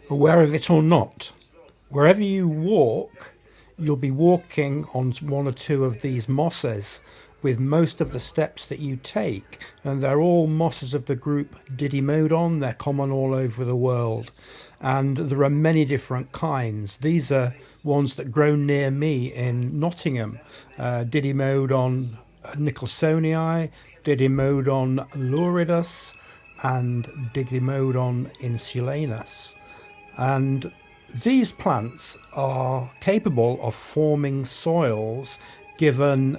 aware of it or not. Wherever you walk, you'll be walking on one or two of these mosses with most of the steps that you take, and they're all mosses of the group Didymodon. They're common all over the world, and there are many different kinds. These are ones that grow near me in Nottingham. Didymodon nicholsonii, Didymodon luridus, and Didymodon insulanus. And these plants are capable of forming soils given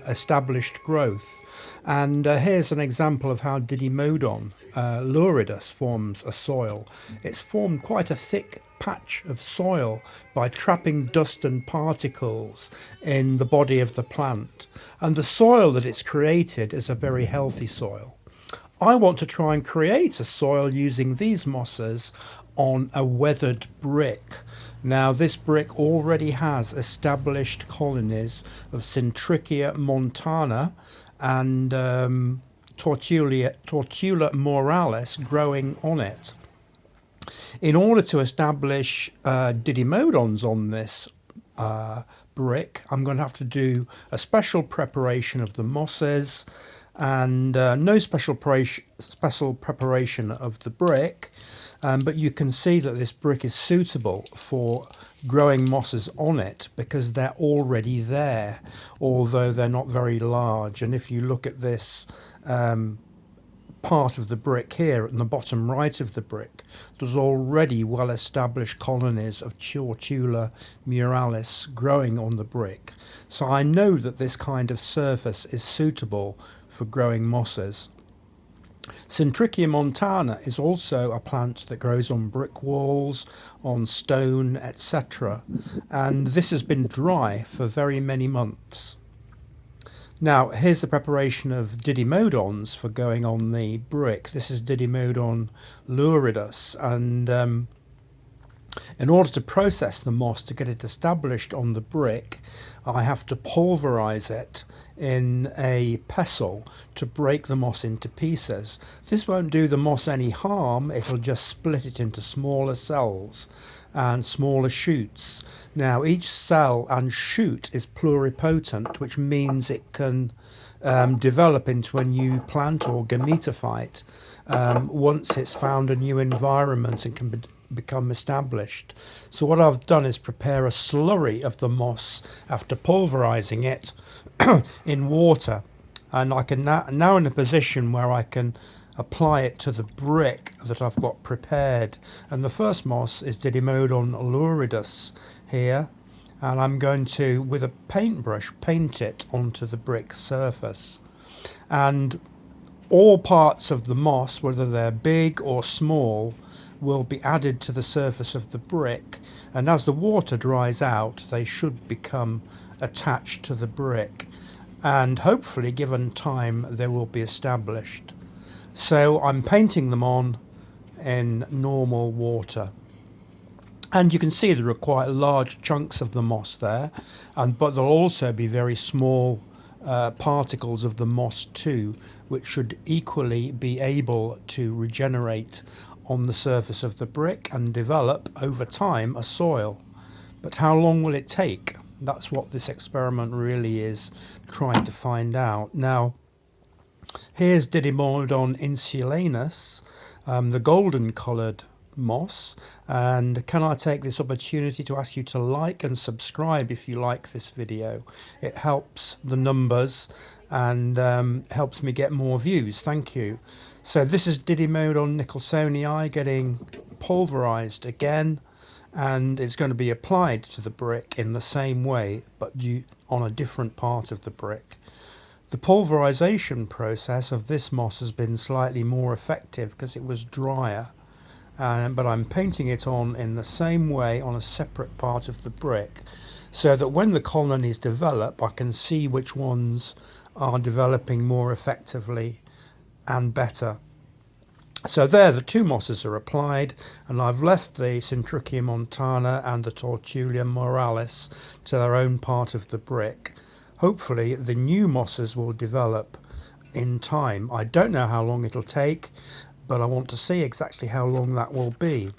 established growth. And here's an example of how Didymodon luridus forms a soil. It's formed quite a thick patch of soil by trapping dust and particles in the body of the plant. And the soil that it's created is a very healthy soil. I want to try and create a soil using these mosses on a weathered brick. Now, this brick already has established colonies of Syntrichia Montana and Tortula muralis growing on it. In order to establish Didymodons on this brick, I'm going to have to do a special preparation of the mosses and no special preparation of the brick, but you can see that this brick is suitable for growing mosses on it because they're already there, although they're not very large. And if you look at this part of the brick here in the bottom right of the brick, there's already well established colonies of Tortula muralis growing on the brick. So I know that this kind of surface is suitable for growing mosses. Syntrichia montana is also a plant that grows on brick walls, on stone, etc. And this has been dry for very many months. Now, here's the preparation of Didymodons for going on the brick. This is Didymodon luridus, and in order to process the moss to get it established on the brick, I have to pulverize it in a pestle to break the moss into pieces. This won't do the moss any harm, it'll just split it into smaller cells and smaller shoots. Now, each cell and shoot is pluripotent, which means it can develop into a new plant or gametophyte once it's found a new environment and can become established. So what I've done is prepare a slurry of the moss after pulverizing it in water, and I can now in a position where I can apply it to the brick that I've got prepared. And the first moss is Didymodon luridus here, and I'm going to, with a paintbrush, paint it onto the brick surface. And all parts of the moss, whether they're big or small, will be added to the surface of the brick, and as the water dries out they should become attached to the brick, and hopefully given time they will be established. So I'm painting them on in normal water, and you can see there are quite large chunks of the moss there, but there'll also be very small particles of the moss too, which should equally be able to regenerate on the surface of the brick and develop over time a soil. But how long will it take? That's what this experiment really is trying to find out. Now, here's Didymodon insulanus, the golden coloured moss. And can I take this opportunity to ask you to like and subscribe if you like this video? It helps the numbers and helps me get more views. Thank you. So this is Didymodon nicholsonii getting pulverized again, and it's going to be applied to the brick in the same way, but on a different part of the brick. The pulverization process of this moss has been slightly more effective because it was drier, but I'm painting it on in the same way on a separate part of the brick, so that when the colonies develop I can see which ones are developing more effectively and better. So there, the two mosses are applied, and I've left the Syntrichia montana and the Tortula muralis to their own part of the brick. Hopefully the new mosses will develop in time. I don't know how long it'll take, but I want to see exactly how long that will be.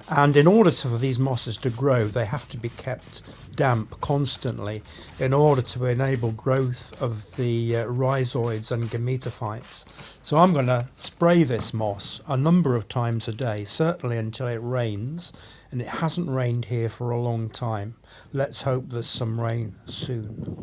And in order for these mosses to grow, they have to be kept damp constantly in order to enable growth of the rhizoids and gametophytes. So I'm going to spray this moss a number of times a day, certainly until it rains, and it hasn't rained here for a long time. Let's hope there's some rain soon.